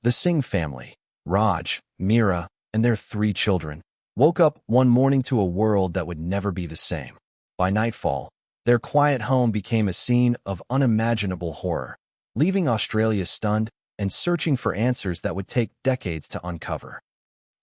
The Singh family, Raj, Meera, and their 3 children, woke up one morning to a world that would never be the same. By nightfall, their quiet home became a scene of unimaginable horror, leaving Australia stunned and searching for answers that would take decades to uncover.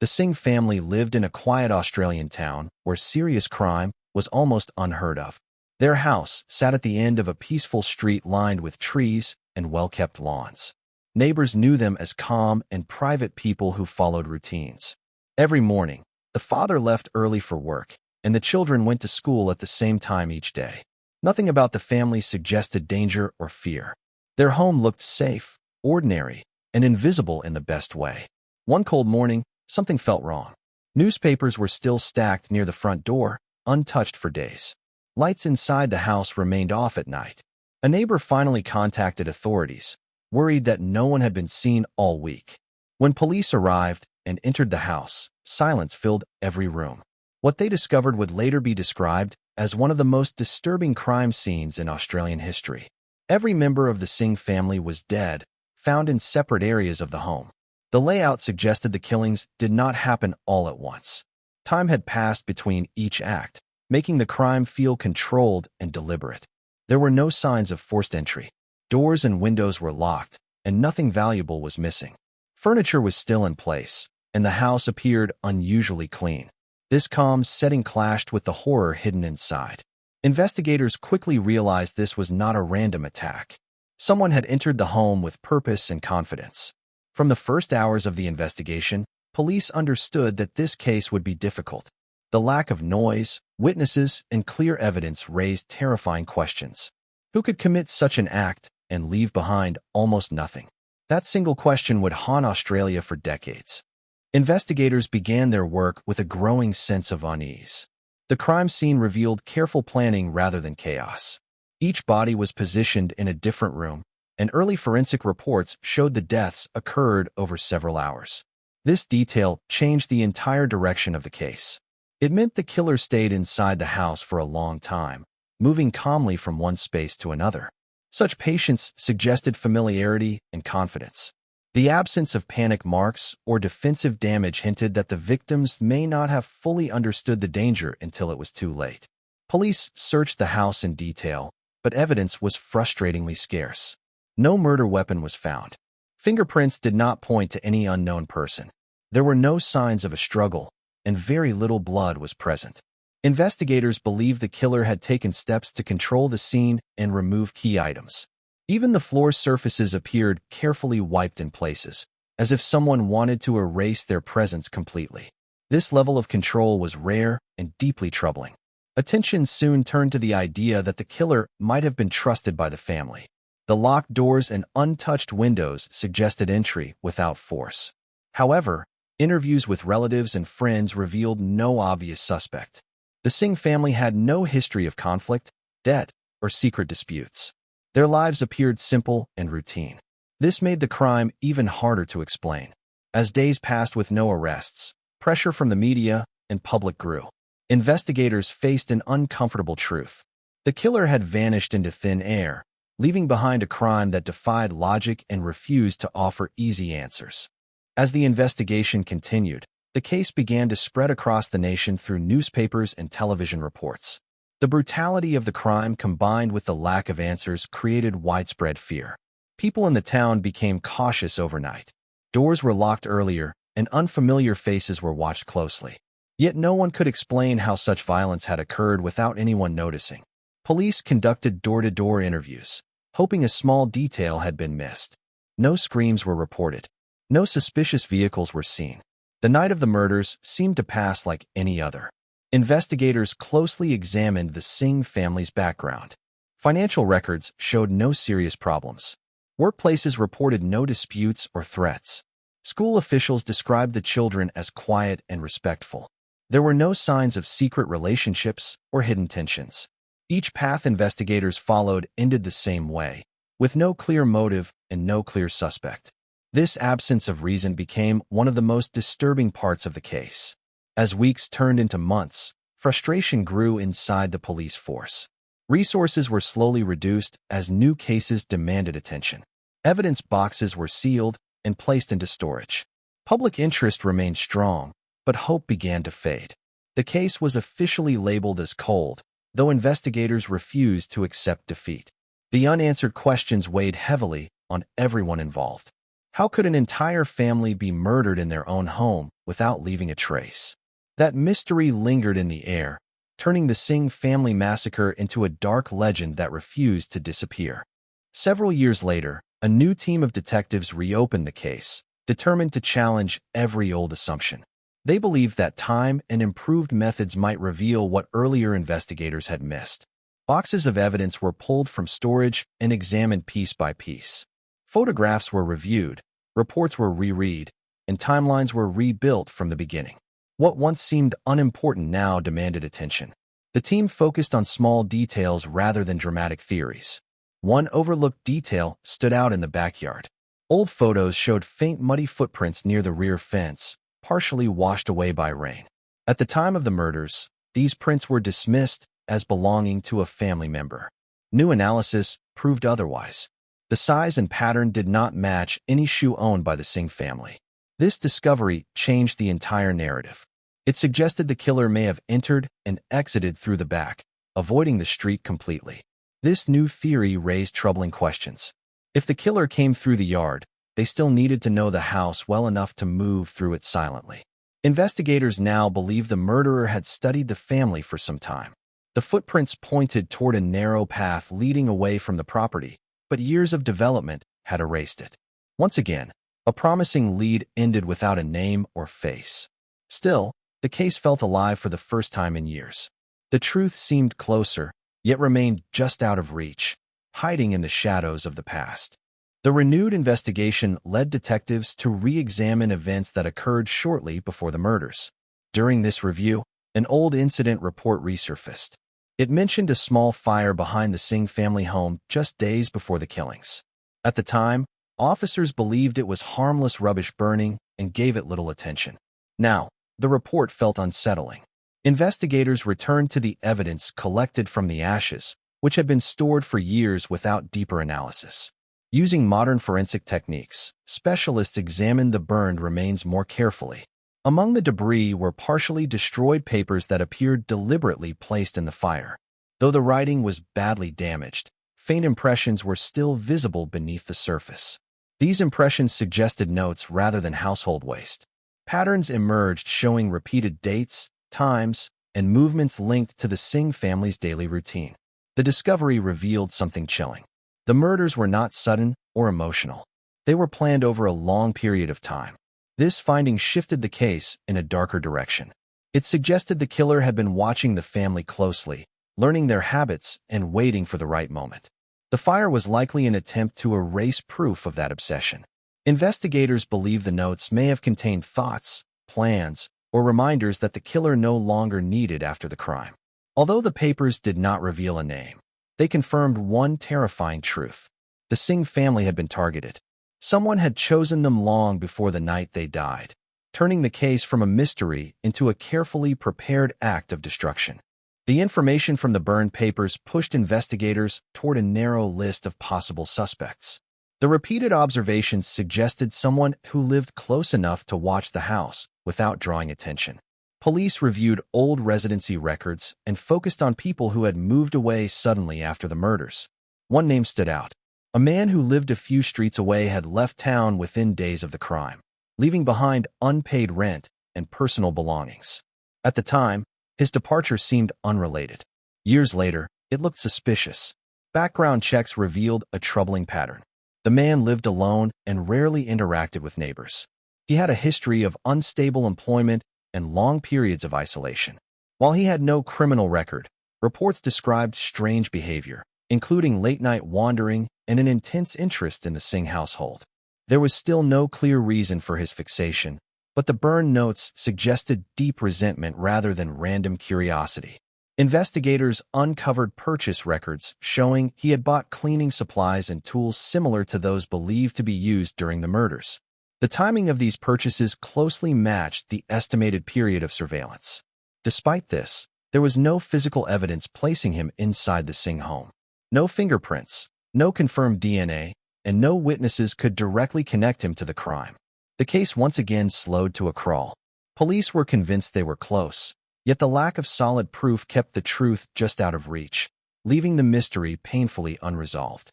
The Singh family lived in a quiet Australian town where serious crime was almost unheard of. Their house sat at the end of a peaceful street lined with trees and well-kept lawns. Neighbors knew them as calm and private people who followed routines. Every morning, the father left early for work, and the children went to school at the same time each day. Nothing about the family suggested danger or fear. Their home looked safe, ordinary, and invisible in the best way. One cold morning, something felt wrong. Newspapers were still stacked near the front door, untouched for days. Lights inside the house remained off at night. A neighbor finally contacted authorities, worried that no one had been seen all week. When police arrived and entered the house, silence filled every room. What they discovered would later be described as one of the most disturbing crime scenes in Australian history. Every member of the Singh family was dead, found in separate areas of the home. The layout suggested the killings did not happen all at once. Time had passed between each act, making the crime feel controlled and deliberate. There were no signs of forced entry. Doors and windows were locked, and nothing valuable was missing. Furniture was still in place, and the house appeared unusually clean. This calm setting clashed with the horror hidden inside. Investigators quickly realized this was not a random attack. Someone had entered the home with purpose and confidence. From the first hours of the investigation, police understood that this case would be difficult. The lack of noise, witnesses, and clear evidence raised terrifying questions. Who could commit such an act and leave behind almost nothing? That single question would haunt Australia for decades. Investigators began their work with a growing sense of unease. The crime scene revealed careful planning rather than chaos. Each body was positioned in a different room, and early forensic reports showed the deaths occurred over several hours. This detail changed the entire direction of the case. It meant the killer stayed inside the house for a long time, moving calmly from one space to another. Such patience suggested familiarity and confidence. The absence of panic marks or defensive damage hinted that the victims may not have fully understood the danger until it was too late. Police searched the house in detail, but evidence was frustratingly scarce. No murder weapon was found. Fingerprints did not point to any unknown person. There were no signs of a struggle, and very little blood was present. Investigators believed the killer had taken steps to control the scene and remove key items. Even the floor surfaces appeared carefully wiped in places, as if someone wanted to erase their presence completely. This level of control was rare and deeply troubling. Attention soon turned to the idea that the killer might have been trusted by the family. The locked doors and untouched windows suggested entry without force. However, interviews with relatives and friends revealed no obvious suspect. The Singh family had no history of conflict, debt, or secret disputes. Their lives appeared simple and routine. This made the crime even harder to explain. As days passed with no arrests, pressure from the media and public grew. Investigators faced an uncomfortable truth. The killer had vanished into thin air, leaving behind a crime that defied logic and refused to offer easy answers. As the investigation continued, the case began to spread across the nation through newspapers and television reports. The brutality of the crime combined with the lack of answers created widespread fear. People in the town became cautious overnight. Doors were locked earlier, and unfamiliar faces were watched closely. Yet no one could explain how such violence had occurred without anyone noticing. Police conducted door-to-door interviews, hoping a small detail had been missed. No screams were reported. No suspicious vehicles were seen. The night of the murders seemed to pass like any other. Investigators closely examined the Singh family's background. Financial records showed no serious problems. Workplaces reported no disputes or threats. School officials described the children as quiet and respectful. There were no signs of secret relationships or hidden tensions. Each path investigators followed ended the same way, with no clear motive and no clear suspect. This absence of reason became one of the most disturbing parts of the case. As weeks turned into months, frustration grew inside the police force. Resources were slowly reduced as new cases demanded attention. Evidence boxes were sealed, and placed into storage. Public interest remained strong, but hope began to fade. The case was officially labeled as cold, though investigators refused to accept defeat. The unanswered questions weighed heavily on everyone involved. How could an entire family be murdered in their own home without leaving a trace? That mystery lingered in the air, turning the Singh family massacre into a dark legend that refused to disappear. Several years later, a new team of detectives reopened the case, determined to challenge every old assumption. They believed that time and improved methods might reveal what earlier investigators had missed. Boxes of evidence were pulled from storage and examined piece by piece. Photographs were reviewed, reports were reread, and timelines were rebuilt from the beginning. What once seemed unimportant now demanded attention. The team focused on small details rather than dramatic theories. One overlooked detail stood out in the backyard. Old photos showed faint muddy footprints near the rear fence, partially washed away by rain. At the time of the murders, these prints were dismissed as belonging to a family member. New analysis proved otherwise. The size and pattern did not match any shoe owned by the Singh family. This discovery changed the entire narrative. It suggested the killer may have entered and exited through the back, avoiding the street completely. This new theory raised troubling questions. If the killer came through the yard, they still needed to know the house well enough to move through it silently. Investigators now believe the murderer had studied the family for some time. The footprints pointed toward a narrow path leading away from the property, but years of development had erased it. Once again, a promising lead ended without a name or face. Still, the case felt alive for the first time in years. The truth seemed closer, yet remained just out of reach, hiding in the shadows of the past. The renewed investigation led detectives to re-examine events that occurred shortly before the murders. During this review, an old incident report resurfaced. It mentioned a small fire behind the Singh family home just days before the killings. At the time, officers believed it was harmless rubbish burning and gave it little attention. Now, the report felt unsettling. Investigators returned to the evidence collected from the ashes, which had been stored for years without deeper analysis. Using modern forensic techniques, specialists examined the burned remains more carefully. Among the debris were partially destroyed papers that appeared deliberately placed in the fire. Though the writing was badly damaged, faint impressions were still visible beneath the surface. These impressions suggested notes rather than household waste. Patterns emerged showing repeated dates, times, and movements linked to the Singh family's daily routine. The discovery revealed something chilling. The murders were not sudden or emotional. They were planned over a long period of time. This finding shifted the case in a darker direction. It suggested the killer had been watching the family closely, learning their habits and waiting for the right moment. The fire was likely an attempt to erase proof of that obsession. Investigators believe the notes may have contained thoughts, plans, or reminders that the killer no longer needed after the crime. Although the papers did not reveal a name, they confirmed one terrifying truth. The Singh family had been targeted. Someone had chosen them long before the night they died, turning the case from a mystery into a carefully prepared act of destruction. The information from the burned papers pushed investigators toward a narrow list of possible suspects. The repeated observations suggested someone who lived close enough to watch the house without drawing attention. Police reviewed old residency records and focused on people who had moved away suddenly after the murders. One name stood out. A man who lived a few streets away had left town within days of the crime, leaving behind unpaid rent and personal belongings. At the time, his departure seemed unrelated. Years later, it looked suspicious. Background checks revealed a troubling pattern. The man lived alone and rarely interacted with neighbors. He had a history of unstable employment and long periods of isolation. While he had no criminal record, reports described strange behavior, including late-night wandering and an intense interest in the Singh household. There was still no clear reason for his fixation, but the burned notes suggested deep resentment rather than random curiosity. Investigators uncovered purchase records showing he had bought cleaning supplies and tools similar to those believed to be used during the murders. The timing of these purchases closely matched the estimated period of surveillance. Despite this, there was no physical evidence placing him inside the Singh home. No fingerprints, no confirmed DNA, and no witnesses could directly connect him to the crime. The case once again slowed to a crawl. Police were convinced they were close, yet the lack of solid proof kept the truth just out of reach, leaving the mystery painfully unresolved.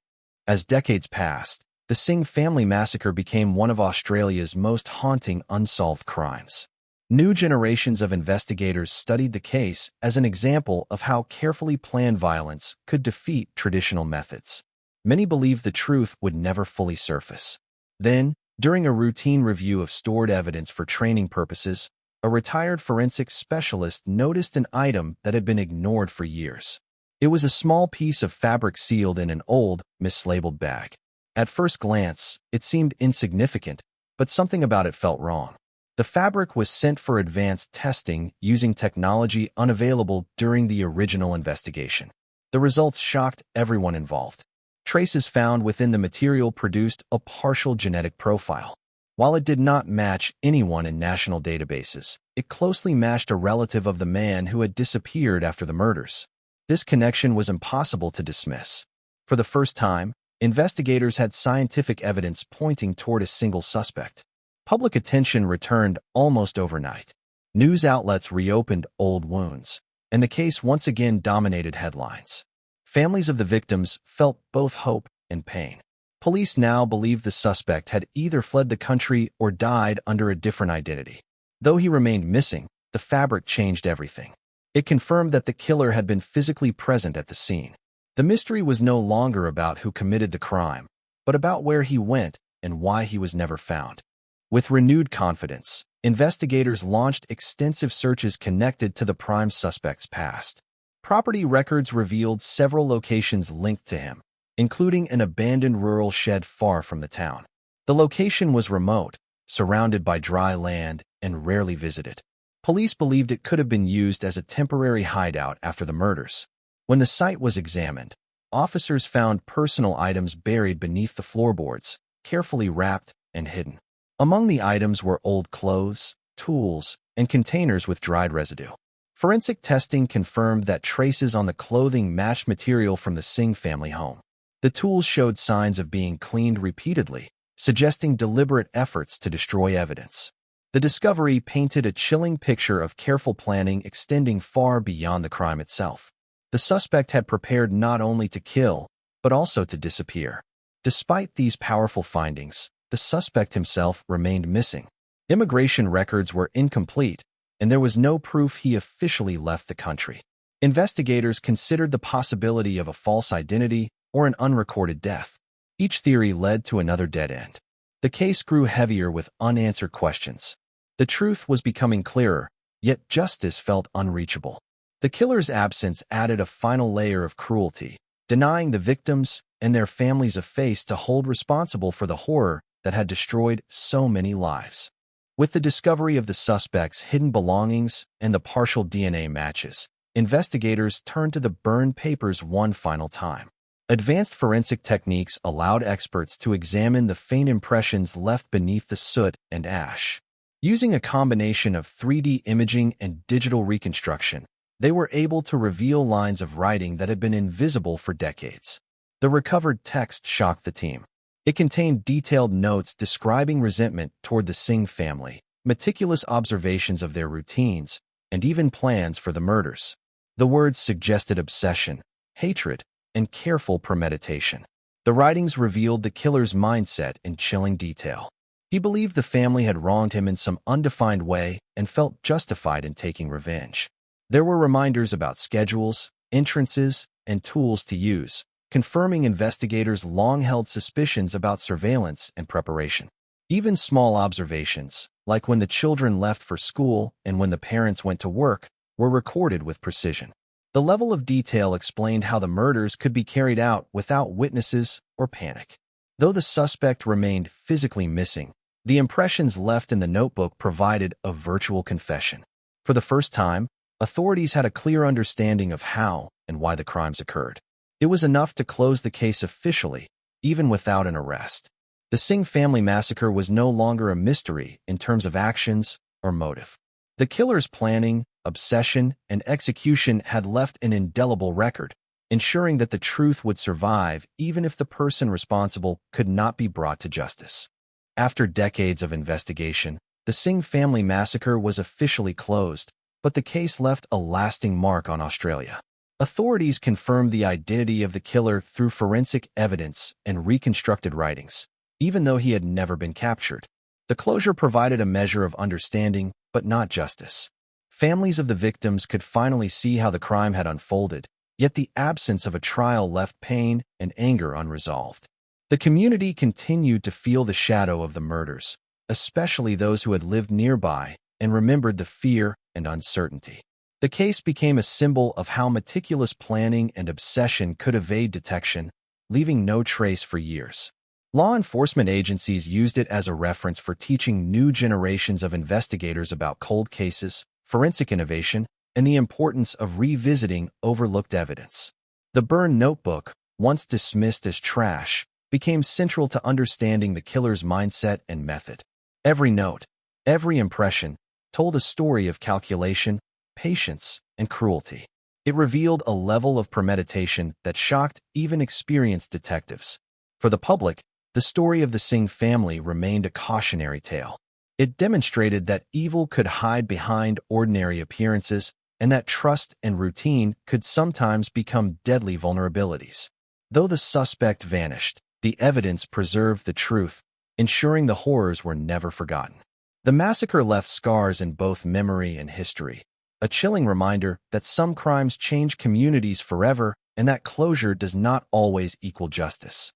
As decades passed, the Singh family massacre became one of Australia's most haunting unsolved crimes. New generations of investigators studied the case as an example of how carefully planned violence could defeat traditional methods. Many believed the truth would never fully surface. Then, during a routine review of stored evidence for training purposes, a retired forensic specialist noticed an item that had been ignored for years. It was a small piece of fabric sealed in an old, mislabeled bag. At first glance, it seemed insignificant, but something about it felt wrong. The fabric was sent for advanced testing using technology unavailable during the original investigation. The results shocked everyone involved. Traces found within the material produced a partial genetic profile. While it did not match anyone in national databases, it closely matched a relative of the man who had disappeared after the murders. This connection was impossible to dismiss. For the first time, investigators had scientific evidence pointing toward a single suspect. Public attention returned almost overnight. News outlets reopened old wounds, and the case once again dominated headlines. Families of the victims felt both hope and pain. Police now believed the suspect had either fled the country or died under a different identity. Though he remained missing, the fabric changed everything. It confirmed that the killer had been physically present at the scene. The mystery was no longer about who committed the crime, but about where he went and why he was never found. With renewed confidence, investigators launched extensive searches connected to the prime suspect's past. Property records revealed several locations linked to him, including an abandoned rural shed far from the town. The location was remote, surrounded by dry land, and rarely visited. Police believed it could have been used as a temporary hideout after the murders. When the site was examined, officers found personal items buried beneath the floorboards, carefully wrapped and hidden. Among the items were old clothes, tools, and containers with dried residue. Forensic testing confirmed that traces on the clothing matched material from the Singh family home. The tools showed signs of being cleaned repeatedly, suggesting deliberate efforts to destroy evidence. The discovery painted a chilling picture of careful planning extending far beyond the crime itself. The suspect had prepared not only to kill, but also to disappear. Despite these powerful findings, the suspect himself remained missing. Immigration records were incomplete, and there was no proof he officially left the country. Investigators considered the possibility of a false identity or an unrecorded death. Each theory led to another dead end. The case grew heavier with unanswered questions. The truth was becoming clearer, yet justice felt unreachable. The killer's absence added a final layer of cruelty, denying the victims and their families a face to hold responsible for the horror that had destroyed so many lives. With the discovery of the suspect's hidden belongings and the partial DNA matches, investigators turned to the burned papers one final time. Advanced forensic techniques allowed experts to examine the faint impressions left beneath the soot and ash. Using a combination of 3D imaging and digital reconstruction, they were able to reveal lines of writing that had been invisible for decades. The recovered text shocked the team. It contained detailed notes describing resentment toward the Singh family, meticulous observations of their routines, and even plans for the murders. The words suggested obsession, hatred, and careful premeditation. The writings revealed the killer's mindset in chilling detail. He believed the family had wronged him in some undefined way and felt justified in taking revenge. There were reminders about schedules, entrances, and tools to use, confirming investigators' long-held suspicions about surveillance and preparation. Even small observations, like when the children left for school and when the parents went to work, were recorded with precision. The level of detail explained how the murders could be carried out without witnesses or panic. Though the suspect remained physically missing, the impressions left in the notebook provided a virtual confession. For the first time, authorities had a clear understanding of how and why the crimes occurred. It was enough to close the case officially, even without an arrest. The Singh family massacre was no longer a mystery in terms of actions or motive. The killer's planning, obsession, and execution had left an indelible record, ensuring that the truth would survive even if the person responsible could not be brought to justice. After decades of investigation, the Singh family massacre was officially closed, but the case left a lasting mark on Australia. Authorities confirmed the identity of the killer through forensic evidence and reconstructed writings, even though he had never been captured. The closure provided a measure of understanding, but not justice. Families of the victims could finally see how the crime had unfolded, yet the absence of a trial left pain and anger unresolved. The community continued to feel the shadow of the murders, especially those who had lived nearby and remembered the fear and uncertainty. The case became a symbol of how meticulous planning and obsession could evade detection, leaving no trace for years. Law enforcement agencies used it as a reference for teaching new generations of investigators about cold cases, forensic innovation, and the importance of revisiting overlooked evidence. The Byrne Notebook, once dismissed as trash, became central to understanding the killer's mindset and method. Every note, every impression, told a story of calculation, patience, and cruelty. It revealed a level of premeditation that shocked even experienced detectives. For the public, the story of the Singh family remained a cautionary tale. It demonstrated that evil could hide behind ordinary appearances and that trust and routine could sometimes become deadly vulnerabilities. Though the suspect vanished, the evidence preserved the truth, ensuring the horrors were never forgotten. The massacre left scars in both memory and history, a chilling reminder that some crimes change communities forever and that closure does not always equal justice.